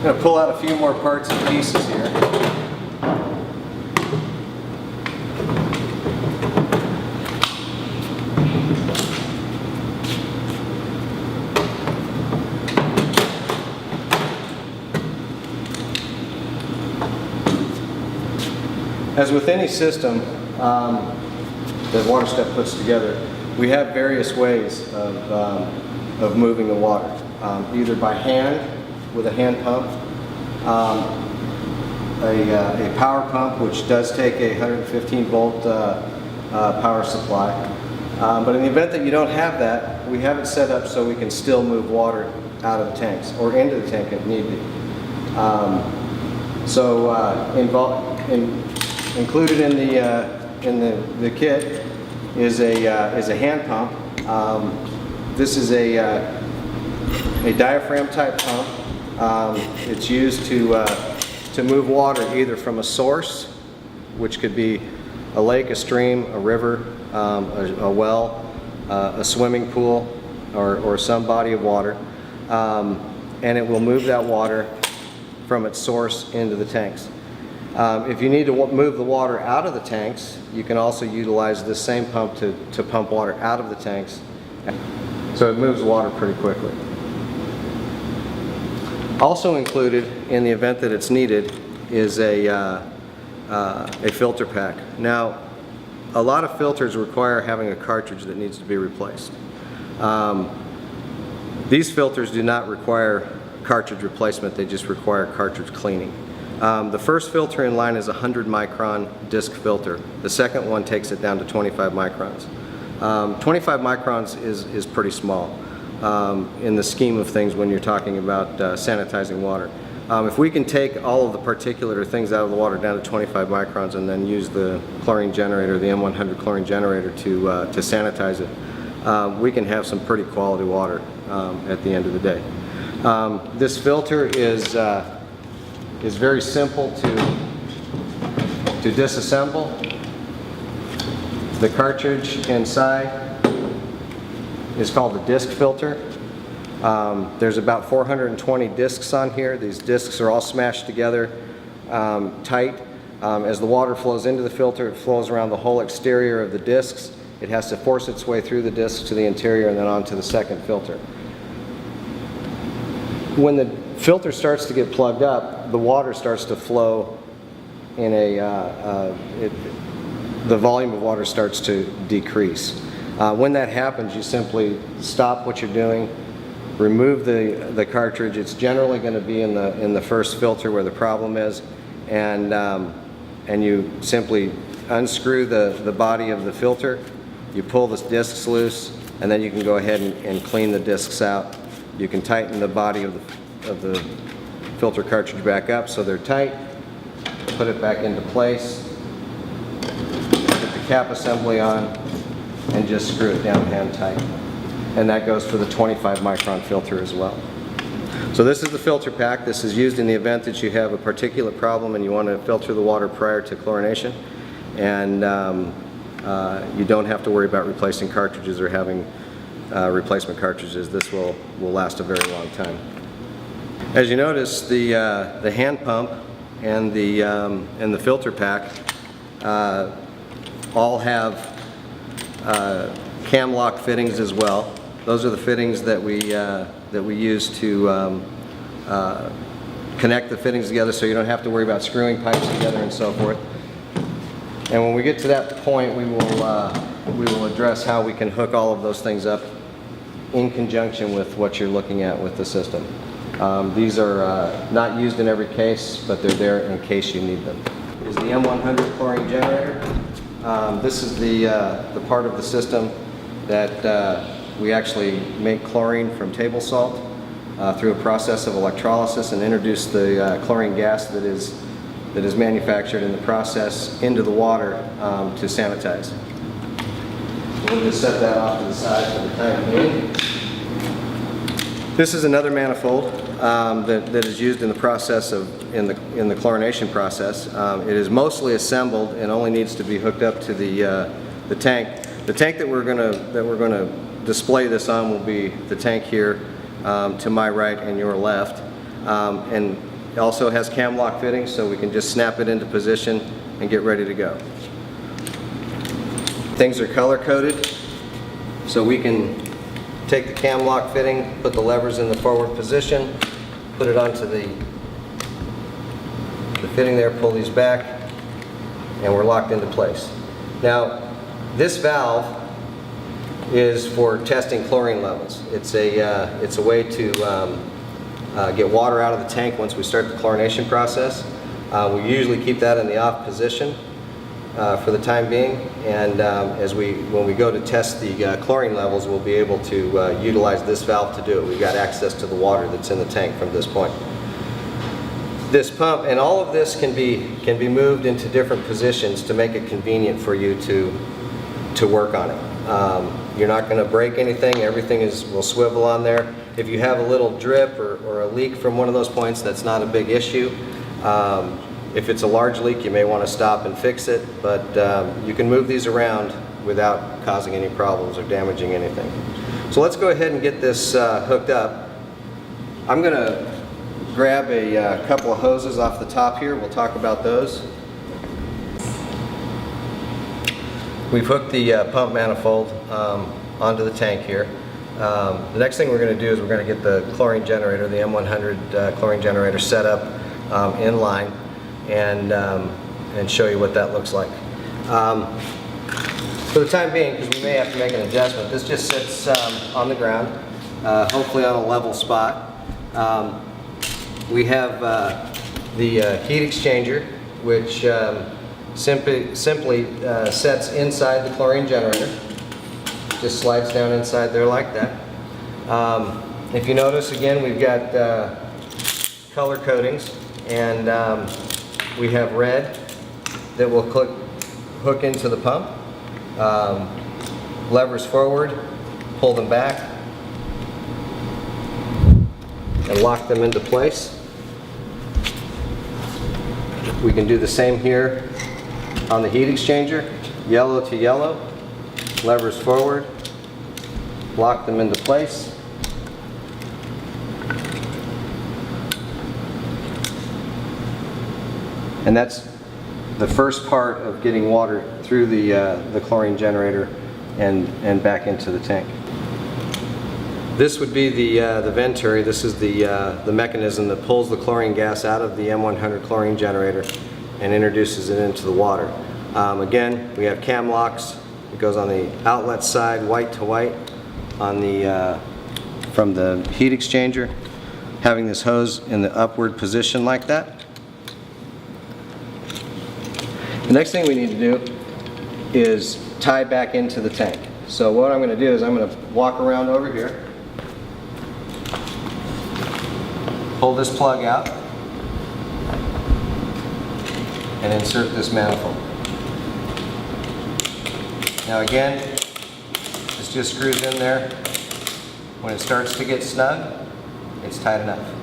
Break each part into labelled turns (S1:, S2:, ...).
S1: I'm going to pull out a few more parts and pieces here. As with any system that WaterStep puts together, we have various ways of moving the water, either by hand with a hand pump, a power pump which does take a 115 volt power supply. But in the event that you don't have that, we have it set up so we can still move water out of the tanks or into the tank if need be. Included in the kit is a hand pump. This is a diaphragm type pump. It's used to move water either from a source, which could be a lake, a stream, a river, a well, a swimming pool, or some body of water, and it will move that water from its source into the tanks. If you need to move the water out of the tanks, you can also utilize this same pump to pump water out of the tanks. So it moves water pretty quickly. Also included in the event that it's needed is a filter pack. Now, a lot of filters require having a cartridge that needs to be replaced. These filters do not require cartridge replacement, they just require cartridge cleaning. The first filter in line is a 100 micron disc filter. The second one takes it down to 25 microns. 25 microns is pretty small in the scheme of things when you're talking about sanitizing water. If we can take all of the particulate or things out of the water down to 25 microns and then use the chlorine generator, the M100 chlorine generator to sanitize it, we can have some pretty quality water at the end of the day. This filter is very simple to disassemble. The cartridge inside is called the disc filter. There's about 420 discs on here. These discs are all smashed together tight. As the water flows into the filter, it flows around the whole exterior of the discs. It has to force its way through the discs to the interior and then onto the second filter. When the filter starts to get plugged up, the water starts to flow in the volume of water starts to decrease. When that happens, you simply stop what you're doing, remove the cartridge. It's generally going to be in the first filter where the problem is, and you simply unscrew the body of the filter, you pull the discs loose, and then you can go ahead and clean the discs out. You can tighten the body of the filter cartridge back up so they're tight, put it back into place, put the cap assembly on, and just screw it down hand tight. And that goes for the 25 micron filter as well. So this is the filter pack. This is used in the event that you have a particulate problem and you want to filter the water prior to chlorination, and you don't have to worry about replacing cartridges or having replacement cartridges. This will last a very long time. As you notice, the hand pump and the filter pack all have cam lock fittings as well. Those are the fittings that we use to connect the fittings together, so you don't have to worry about screwing pipes together and so forth. And when we get to that point, we will address how we can hook all of those things up in conjunction with what you're looking at with the system. These are not used in every case, but they're there in case you need them. Is the M100 chlorine generator. This is the part of the system that we actually make chlorine from table salt through a process of electrolysis and introduce the chlorine gas that is manufactured in the process into the water to sanitize. We'll just set that off to the side for the time being. This is another manifold that is used in the process in the chlorination process. It is mostly assembled and only needs to be hooked up to the tank. The tank that we're going to display this on will be the tank here to my right and your left. And It also has cam lock fittings, so we can just snap it into position and get ready to go. Things are color coded, so we can take the cam lock fitting, put the levers in the forward position, put it onto the fitting there, pull these back, and we're locked into place. Now, this valve is for testing chlorine levels. It's a way to get water out of the tank once we start the chlorination process. We usually keep that in the off position for the time being, and when we go to test the chlorine levels, we'll be able to utilize this valve to do it. We've got access to the water that's in the tank from this point. This pump, and all of this can be moved into different positions to make it convenient for you to work on it. You're not going to break anything. Everything will swivel on there. If you have a little drip or a leak from one of those points, that's not a big issue. If it's a large leak, you may want to stop and fix it, but you can move these around without causing any problems or damaging anything. So let's go ahead and get this hooked up. I'm going to grab a couple of hoses off the top here. We'll talk about those. We've hooked the pump manifold onto the tank here. The next thing we're going to do is we're going to get the chlorine generator, the M100 chlorine generator, set up in line and show you what that looks like. For the time being, because we may have to make an adjustment, this just sits on the ground, hopefully on a level spot. We have the heat exchanger, which simply sets inside the chlorine generator. Just slides down inside there like that. If you notice, again, we've got color coatings, and we have red that will hook into the pump. Levers forward, pull them back, and lock them into place. We can do the same here on the heat exchanger, yellow to yellow, levers forward, lock them into place. And that's the first part of getting water through the chlorine generator and back into the tank. This would be the venturi. This is the mechanism that pulls the chlorine gas out of the M100 chlorine generator and introduces it into the water. Again, we have cam locks. It goes on the outlet side, white to white, on from the heat exchanger, having this hose in the upward position like that. The next thing we need to do is tie back into the tank. So what I'm going to do is I'm going to walk around over here, pull this plug out, and insert this manifold. Now again, this just screws in there. When it starts to get snug, it's tight enough.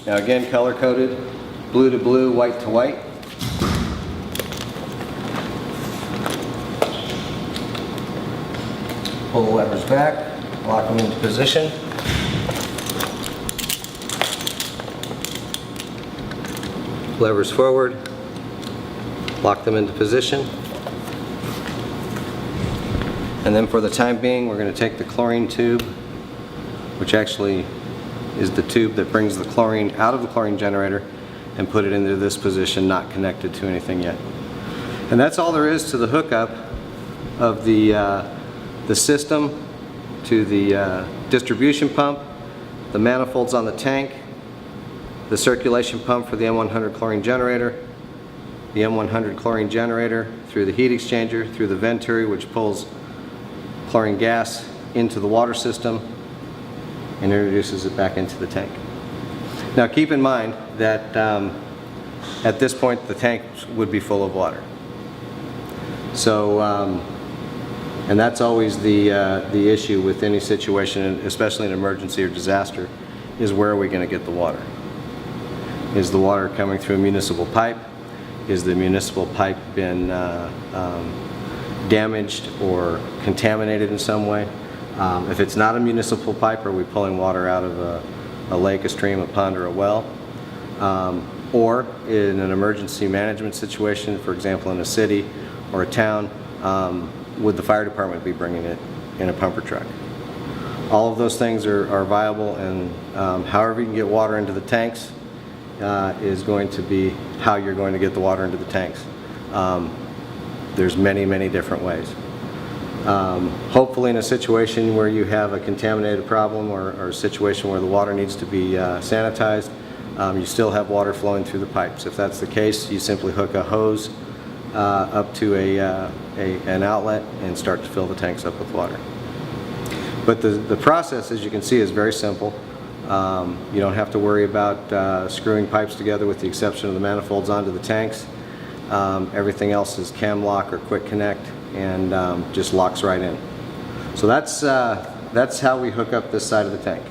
S1: Now again, color coded, blue to blue, white to white. Pull the levers back, lock them into position. Levers forward, lock them into position. And then for the time being, we're going to take the chlorine tube, which actually is the tube that brings the chlorine out of the chlorine generator, and put it into this position, not connected to anything yet. And that's all there is to the hookup of the system to the distribution pump, the manifolds on the tank, the circulation pump for the M100 chlorine generator, the M100 chlorine generator through the heat exchanger, through the venturi, which pulls chlorine gas into the water system and introduces it back into the tank. Now keep in mind that at this point the tank would be full of water. So, and that's always the issue with any situation, especially an emergency or disaster, is where are we going to get the water? Is the water coming through a municipal pipe? Is the municipal pipe been damaged or contaminated in some way. If it's not a municipal pipe, are we pulling water out of a lake, a stream, a pond, or a well? Or in an emergency management situation, for example in a city or a town, would the fire department be bringing it in a pumper truck? All of those things are viable, and however you can get water into the tanks is going to be how you're going to get the water into the tanks. There's many different ways. Hopefully in a situation where you have a contaminated problem or a situation where the water needs to be sanitized, you still have water flowing through the pipes. If that's the case, you simply hook a hose up to an outlet and start to fill the tanks up with water. But the process, as you can see, is very simple. You don't have to worry about screwing pipes together with the exception of the manifolds onto the tanks. Everything else is cam lock or quick connect and just locks right in. So that's how we hook up this side of the tank.